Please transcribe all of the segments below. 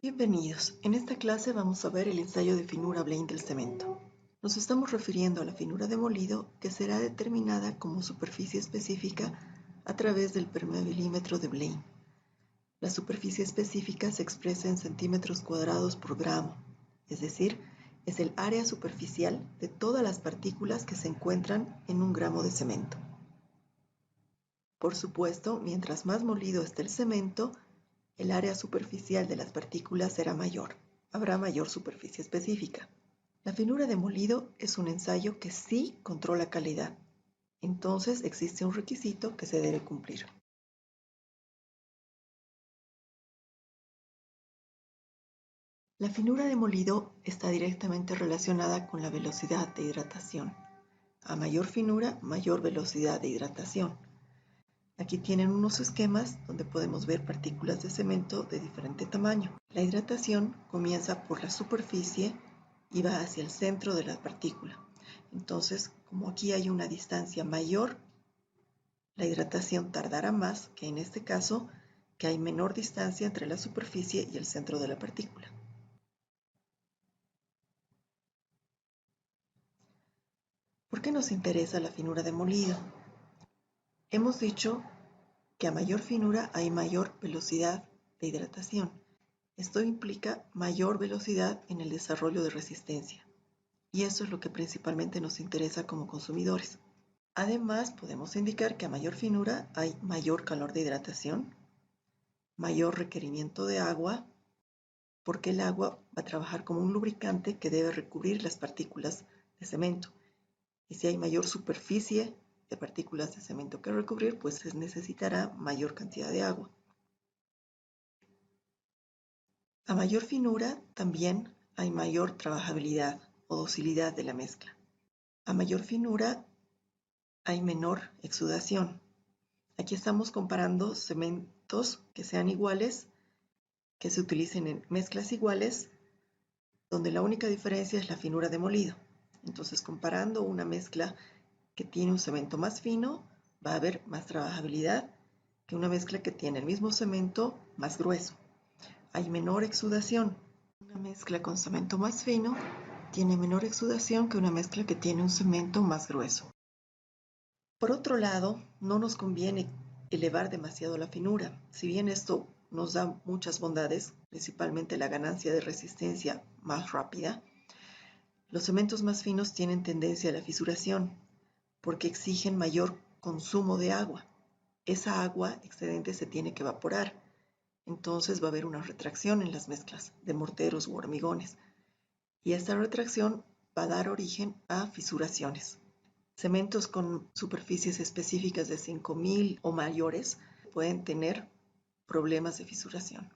Bienvenidos. En esta clase vamos a ver el ensayo de finura Blaine del cemento. Nos estamos refiriendo a la finura de molido que será determinada como superficie específica a través del permeabilimétro de Blaine. La superficie específica se expresa en centímetros cuadrados por gramo, es decir, es el área superficial de todas las partículas que se encuentran en un gramo de cemento. Por supuesto, mientras más molido esté el cemento, el área superficial de las partículas será mayor. Habrá mayor superficie específica. La finura de molido es un ensayo que sí controla calidad. Entonces existe un requisito que se debe cumplir. La finura de molido está directamente relacionada con la velocidad de hidratación. A mayor finura, mayor velocidad de hidratación. Aquí tienen unos esquemas donde podemos ver partículas de cemento de diferente tamaño. La hidratación comienza por la superficie y va hacia el centro de la partícula. Entonces, como aquí hay una distancia mayor, la hidratación tardará más que en este caso, que hay menor distancia entre la superficie y el centro de la partícula. ¿Por qué nos interesa la finura de molido? Hemos dicho que a mayor finura hay mayor velocidad de hidratación. Esto implica mayor velocidad en el desarrollo de resistencia. Y eso es lo que principalmente nos interesa como consumidores. Además, podemos indicar que a mayor finura hay mayor calor de hidratación, mayor requerimiento de agua, porque el agua va a trabajar como un lubricante que debe recubrir las partículas de cemento. Y si hay mayor superficie de partículas de cemento que recubrir, pues se necesitará mayor cantidad de agua. A mayor finura también hay mayor trabajabilidad o docilidad de la mezcla. A mayor finura hay menor exudación. Aquí estamos comparando cementos que sean iguales, que se utilicen en mezclas iguales, donde la única diferencia es la finura de molido. Entonces, comparando una mezcla que tiene un cemento más fino, va a haber más trabajabilidad que una mezcla que tiene el mismo cemento más grueso. Hay menor exudación. Una mezcla con cemento más fino tiene menor exudación que una mezcla que tiene un cemento más grueso. Por otro lado, no nos conviene elevar demasiado la finura. Si bien esto nos da muchas bondades, principalmente la ganancia de resistencia más rápida, los cementos más finos tienen tendencia a la fisuración porque exigen mayor consumo de agua. Esa agua excedente se tiene que evaporar. Entonces va a haber una retracción en las mezclas de morteros u hormigones. Y esta retracción va a dar origen a fisuraciones. Cementos con superficies específicas de 5000 o mayores pueden tener problemas de fisuración.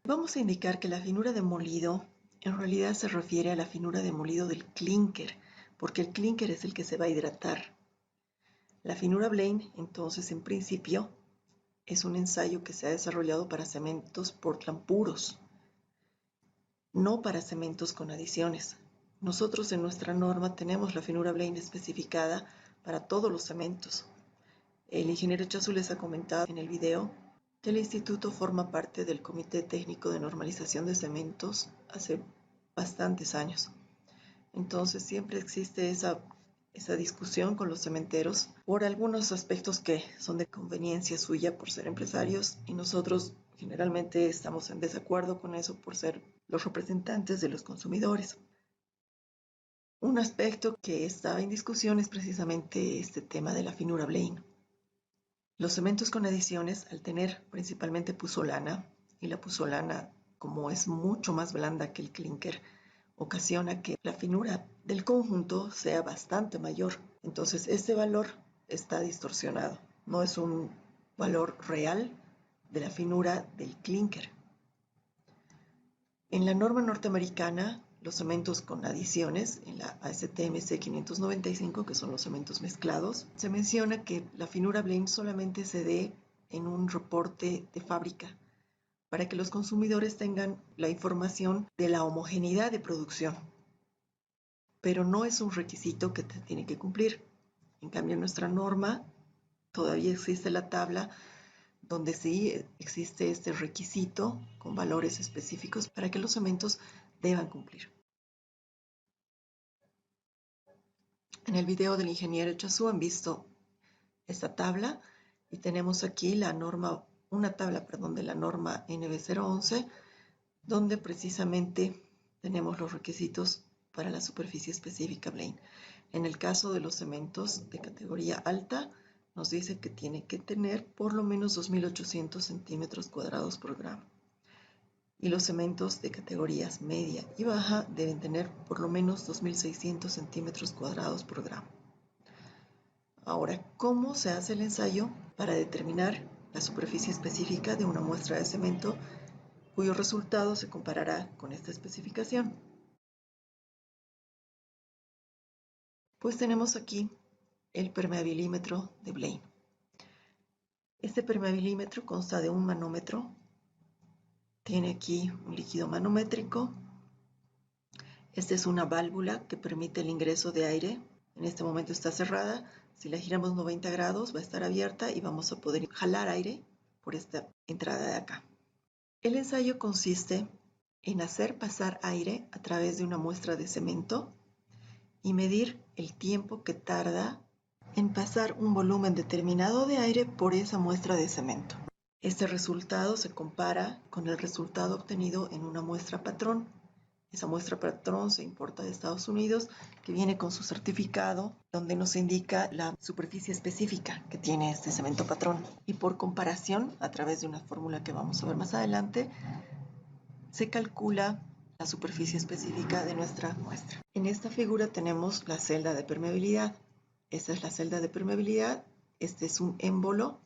Vamos a indicar que la finura de molido en realidad se refiere a la finura de molido del clínker, porque el clínker es el que se va a hidratar. La finura Blaine, entonces, en principio, es un ensayo que se ha desarrollado para cementos Portland puros, no para cementos con adiciones. Nosotros en nuestra norma tenemos la finura Blaine especificada para todos los cementos. El ingeniero Chazu les ha comentado en el video que el instituto forma parte del Comité Técnico de Normalización de Cementos hace bastantes años. Entonces siempre existe esa discusión con los cementeros por algunos aspectos que son de conveniencia suya por ser empresarios y nosotros generalmente estamos en desacuerdo con eso por ser los representantes de los consumidores. Un aspecto que está en discusión es precisamente este tema de la finura Blaine. Los cementos con adiciones, al tener principalmente puzolana, y la puzolana, como es mucho más blanda que el clínker, ocasiona que la finura del conjunto sea bastante mayor. Entonces, este valor está distorsionado. No es un valor real de la finura del clínker. En la norma norteamericana, los cementos con adiciones, en la ASTM C595, que son los cementos mezclados, se menciona que la finura Blaine solamente se dé en un reporte de fábrica para que los consumidores tengan la información de la homogeneidad de producción. Pero no es un requisito que te tiene que cumplir. En cambio, en nuestra norma todavía existe la tabla donde sí existe este requisito con valores específicos para que los cementos deban cumplir. En el video del ingeniero Chazú han visto esta tabla y tenemos aquí una tabla de la norma NB011, donde precisamente tenemos los requisitos para la superficie específica Blaine. En el caso de los cementos de categoría alta, nos dice que tiene que tener por lo menos 2.800 centímetros cuadrados por gramo. Y los cementos de categorías media y baja deben tener por lo menos 2.600 centímetros cuadrados por gramo. Ahora, ¿cómo se hace el ensayo para determinar la superficie específica de una muestra de cemento cuyo resultado se comparará con esta especificación? Pues tenemos aquí el permeabiliímetro de Blaine. Este permeabiliímetro consta de un manómetro, tiene aquí un líquido manométrico. Esta es una válvula que permite el ingreso de aire. En este momento está cerrada. Si la giramos 90 grados va a estar abierta y vamos a poder jalar aire por esta entrada de acá. El ensayo consiste en hacer pasar aire a través de una muestra de cemento y medir el tiempo que tarda en pasar un volumen determinado de aire por esa muestra de cemento. Este resultado se compara con el resultado obtenido en una muestra patrón. Esa muestra patrón se importa de Estados Unidos, que viene con su certificado, donde nos indica la superficie específica que tiene este cemento patrón. Y por comparación, a través de una fórmula que vamos a ver más adelante, se calcula la superficie específica de nuestra muestra. En esta figura tenemos la celda de permeabilidad. Esta es la celda de permeabilidad. Este es un émbolo.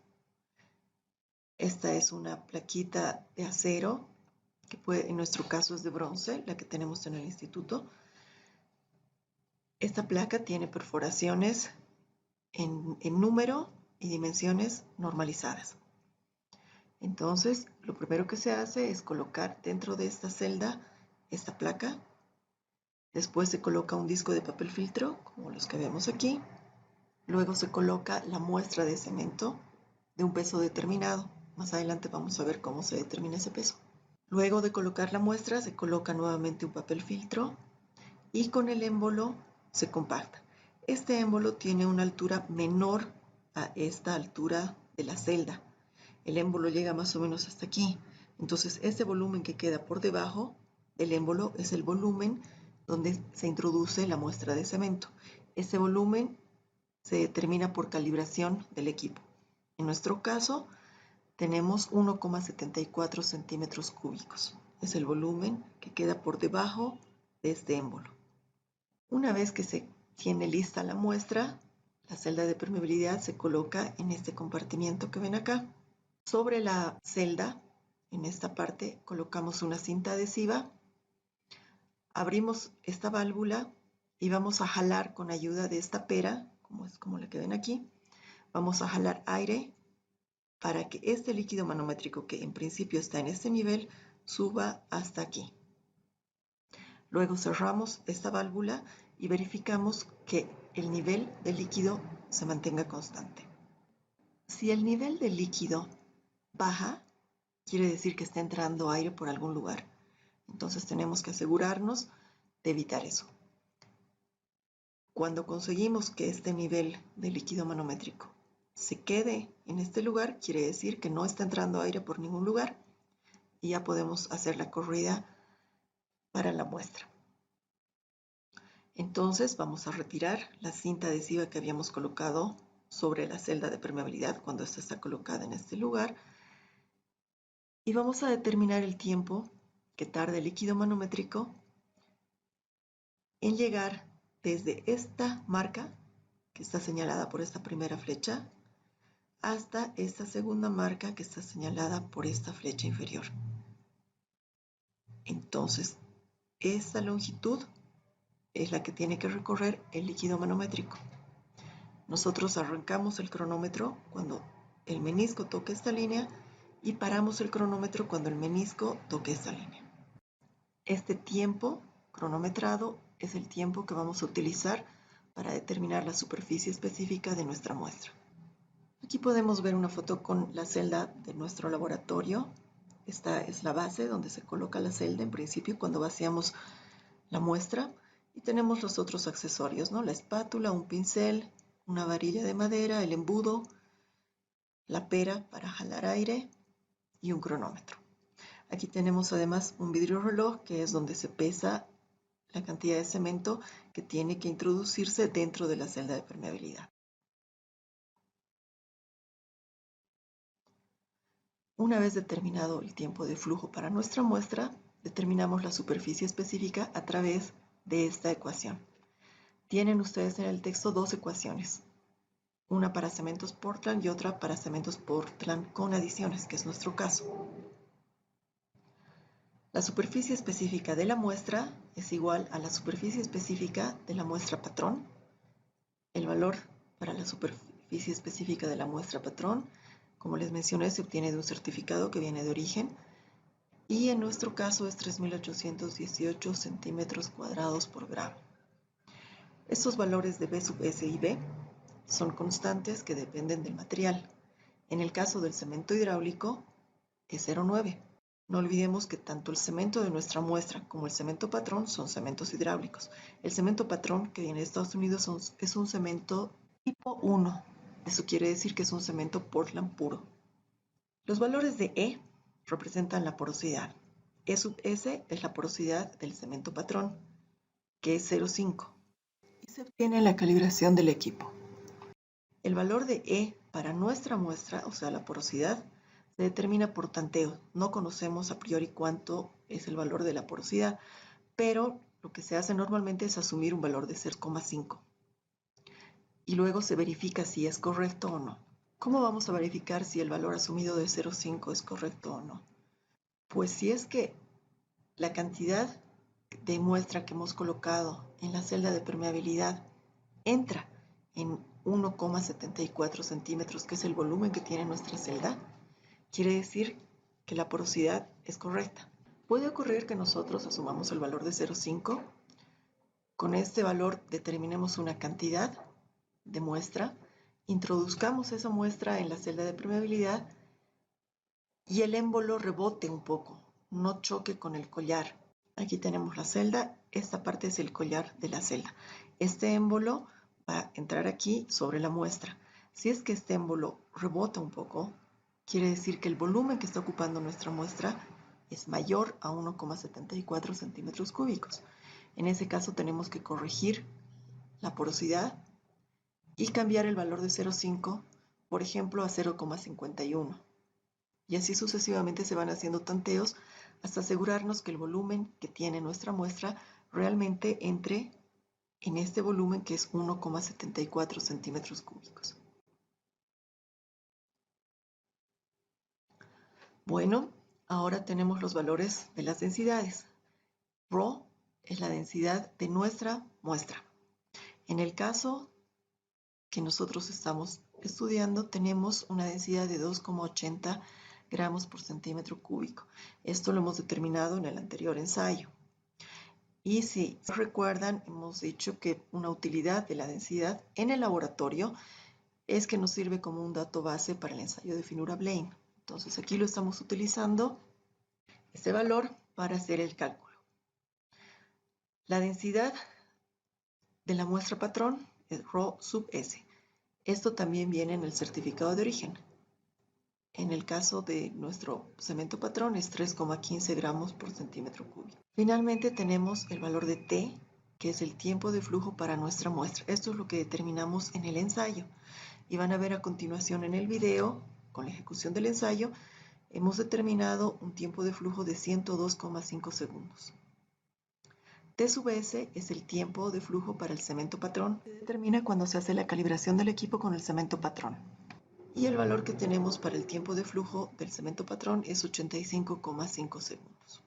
Esta es una plaquita de acero, que en nuestro caso es de bronce, la que tenemos en el instituto. Esta placa tiene perforaciones en número y dimensiones normalizadas. Entonces, lo primero que se hace es colocar dentro de esta celda esta placa. Después se coloca un disco de papel filtro, como los que vemos aquí. Luego se coloca la muestra de cemento de un peso determinado. Más adelante vamos a ver cómo se determina ese peso. Luego de colocar la muestra, se coloca nuevamente un papel filtro y con el émbolo se compacta. Este émbolo tiene una altura menor a esta altura de la celda. El émbolo llega más o menos hasta aquí. Entonces, este volumen que queda por debajo del émbolo es el volumen donde se introduce la muestra de cemento. Este volumen se determina por calibración del equipo. En nuestro caso, tenemos 1,74 centímetros cúbicos. Es el volumen que queda por debajo de este émbolo. Una vez que se tiene lista la muestra, la celda de permeabilidad se coloca en este compartimiento que ven acá. Sobre la celda, en esta parte, colocamos una cinta adhesiva. Abrimos esta válvula y vamos a jalar con ayuda de esta pera, como la que ven aquí. Vamos a jalar aire para que este líquido manométrico, que en principio está en este nivel, suba hasta aquí. Luego cerramos esta válvula y verificamos que el nivel del líquido se mantenga constante. Si el nivel del líquido baja, quiere decir que está entrando aire por algún lugar. Entonces tenemos que asegurarnos de evitar eso. Cuando conseguimos que este nivel de líquido manométrico se quede en este lugar, quiere decir que no está entrando aire por ningún lugar y ya podemos hacer la corrida para la muestra. Entonces vamos a retirar la cinta adhesiva que habíamos colocado sobre la celda de permeabilidad cuando esta está colocada en este lugar y vamos a determinar el tiempo que tarda el líquido manométrico en llegar desde esta marca que está señalada por esta primera flecha hasta esta segunda marca que está señalada por esta flecha inferior. Entonces, esta longitud es la que tiene que recorrer el líquido manométrico. Nosotros arrancamos el cronómetro cuando el menisco toque esta línea y paramos el cronómetro cuando el menisco toque esta línea. Este tiempo cronometrado es el tiempo que vamos a utilizar para determinar la superficie específica de nuestra muestra. Aquí podemos ver una foto con la celda de nuestro laboratorio. Esta es la base donde se coloca la celda en principio cuando vaciamos la muestra. Y tenemos los otros accesorios, ¿no? La espátula, un pincel, una varilla de madera, el embudo, la pera para jalar aire y un cronómetro. Aquí tenemos además un vidrio reloj que es donde se pesa la cantidad de cemento que tiene que introducirse dentro de la celda de permeabilidad. Una vez determinado el tiempo de flujo para nuestra muestra, determinamos la superficie específica a través de esta ecuación. Tienen ustedes en el texto dos ecuaciones, una para cementos Portland y otra para cementos Portland con adiciones, que es nuestro caso. La superficie específica de la muestra es igual a la superficie específica de la muestra patrón. El valor para la superficie específica de la muestra patrón, como les mencioné, se obtiene de un certificado que viene de origen y en nuestro caso es 3.818 centímetros cuadrados por gramo. Estos valores de B sub S y B son constantes que dependen del material. En el caso del cemento hidráulico es 0,9. No olvidemos que tanto el cemento de nuestra muestra como el cemento patrón son cementos hidráulicos. El cemento patrón que viene de Estados Unidos es un cemento tipo 1. Eso quiere decir que es un cemento Portland puro. Los valores de E representan la porosidad. E sub S es la porosidad del cemento patrón, que es 0,5. Y se obtiene en la calibración del equipo. El valor de E para nuestra muestra, o sea, la porosidad, se determina por tanteo. No conocemos a priori cuánto es el valor de la porosidad, pero lo que se hace normalmente es asumir un valor de 0,5. Y luego se verifica si es correcto o no. ¿Cómo vamos a verificar si el valor asumido de 0,5 es correcto o no? Pues si es que la cantidad de muestra que hemos colocado en la celda de permeabilidad entra en 1,74 centímetros, que es el volumen que tiene nuestra celda, quiere decir que la porosidad es correcta. Puede ocurrir que nosotros asumamos el valor de 0,5. Con este valor determinemos una cantidad de muestra, introduzcamos esa muestra en la celda de permeabilidad y el émbolo rebote un poco, no choque con el collar. Aquí tenemos la celda, esta parte es el collar de la celda. Este émbolo va a entrar aquí sobre la muestra. Si es que este émbolo rebota un poco, quiere decir que el volumen que está ocupando nuestra muestra es mayor a 1,74 centímetros cúbicos. En ese caso tenemos que corregir la porosidad y cambiar el valor de 0,5, por ejemplo, a 0,51. Y así sucesivamente se van haciendo tanteos hasta asegurarnos que el volumen que tiene nuestra muestra realmente entre en este volumen que es 1,74 centímetros cúbicos. Bueno, ahora tenemos los valores de las densidades. Rho es la densidad de nuestra muestra. En el caso que nosotros estamos estudiando, tenemos una densidad de 2,80 gramos por centímetro cúbico. Esto lo hemos determinado en el anterior ensayo. Y si recuerdan, hemos dicho que una utilidad de la densidad en el laboratorio es que nos sirve como un dato base para el ensayo de finura Blaine. Entonces aquí lo estamos utilizando, este valor, para hacer el cálculo. La densidad de la muestra patrón es Rho sub S. Esto también viene en el certificado de origen. En el caso de nuestro cemento patrón es 3,15 gramos por centímetro cúbico. Finalmente tenemos el valor de T, que es el tiempo de flujo para nuestra muestra. Esto es lo que determinamos en el ensayo. Y van a ver a continuación en el video, con la ejecución del ensayo, hemos determinado un tiempo de flujo de 102,5 segundos. T sub S es el tiempo de flujo para el cemento patrón. Se determina cuando se hace la calibración del equipo con el cemento patrón. Y el valor que tenemos para el tiempo de flujo del cemento patrón es 85,5 segundos.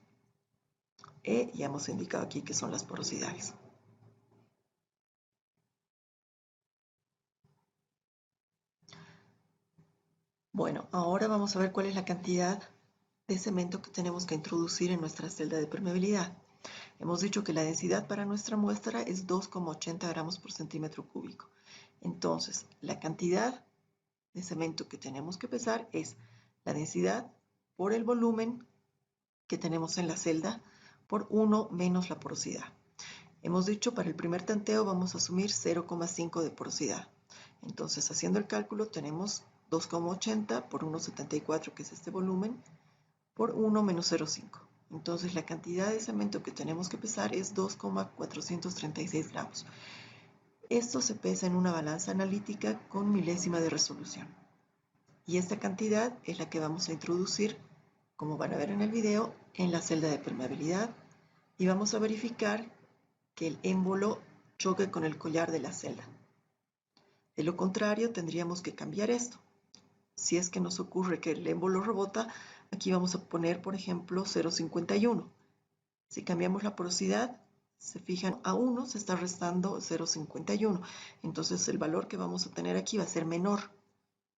Ya hemos indicado aquí que son las porosidades. Bueno, ahora vamos a ver cuál es la cantidad de cemento que tenemos que introducir en nuestra celda de permeabilidad. Hemos dicho que la densidad para nuestra muestra es 2,80 gramos por centímetro cúbico. Entonces, la cantidad de cemento que tenemos que pesar es la densidad por el volumen que tenemos en la celda por 1 menos la porosidad. Hemos dicho para el primer tanteo vamos a asumir 0,5 de porosidad. Entonces, haciendo el cálculo, tenemos 2,80 por 1,74, que es este volumen, por 1 menos 0,5. Entonces, la cantidad de cemento que tenemos que pesar es 2,436 gramos. Esto se pesa en una balanza analítica con milésima de resolución. Y esta cantidad es la que vamos a introducir, como van a ver en el video, en la celda de permeabilidad y vamos a verificar que el émbolo choque con el collar de la celda. De lo contrario, tendríamos que cambiar esto. Si es que nos ocurre que el émbolo rebota, aquí vamos a poner, por ejemplo, 0,51. Si cambiamos la porosidad, se fijan, a 1 se está restando 0,51. Entonces el valor que vamos a tener aquí va a ser menor.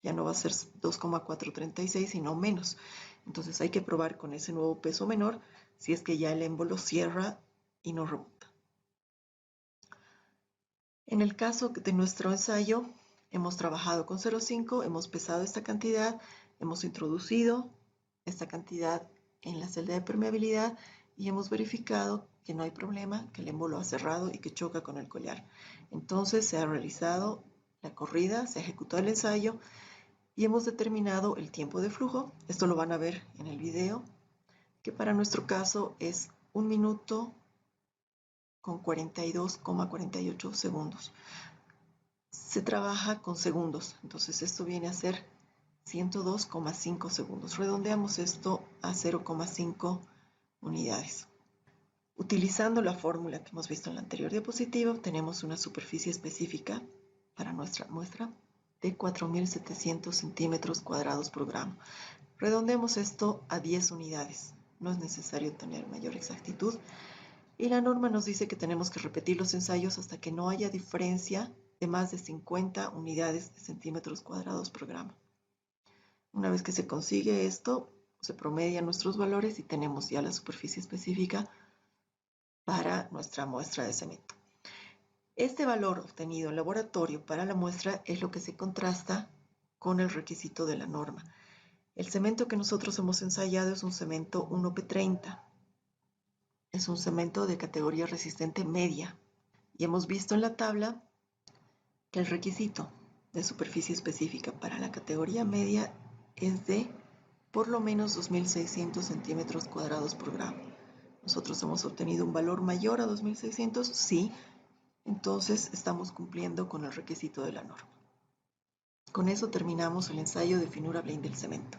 Ya no va a ser 2,436, sino menos. Entonces hay que probar con ese nuevo peso menor si es que ya el émbolo cierra y no rebota. En el caso de nuestro ensayo, hemos trabajado con 0,5, hemos pesado esta cantidad, hemos introducido esta cantidad en la celda de permeabilidad y hemos verificado que no hay problema, que el émbolo ha cerrado y que choca con el collar. Entonces se ha realizado la corrida, se ha ejecutado el ensayo y hemos determinado el tiempo de flujo. Esto lo van a ver en el video, que para nuestro caso es 1 minuto con 42,48 segundos. Se trabaja con segundos, entonces esto viene a ser 102,5 segundos. Redondeamos esto a 0,5 unidades. Utilizando la fórmula que hemos visto en la anterior diapositiva, obtenemos una superficie específica para nuestra muestra de 4.700 centímetros cuadrados por gramo. Redondeamos esto a 10 unidades. No es necesario tener mayor exactitud. Y la norma nos dice que tenemos que repetir los ensayos hasta que no haya diferencia de más de 50 unidades de centímetros cuadrados por gramo. Una vez que se consigue esto, se promedian nuestros valores y tenemos ya la superficie específica para nuestra muestra de cemento. Este valor obtenido en laboratorio para la muestra es lo que se contrasta con el requisito de la norma. El cemento que nosotros hemos ensayado es un cemento 1P30. Es un cemento de categoría resistente media. Y hemos visto en la tabla que el requisito de superficie específica para la categoría media es de por lo menos 2.600 centímetros cuadrados por gramo. Nosotros hemos obtenido un valor mayor a 2.600, sí, entonces estamos cumpliendo con el requisito de la norma. Con eso terminamos el ensayo de finura Blaine del cemento.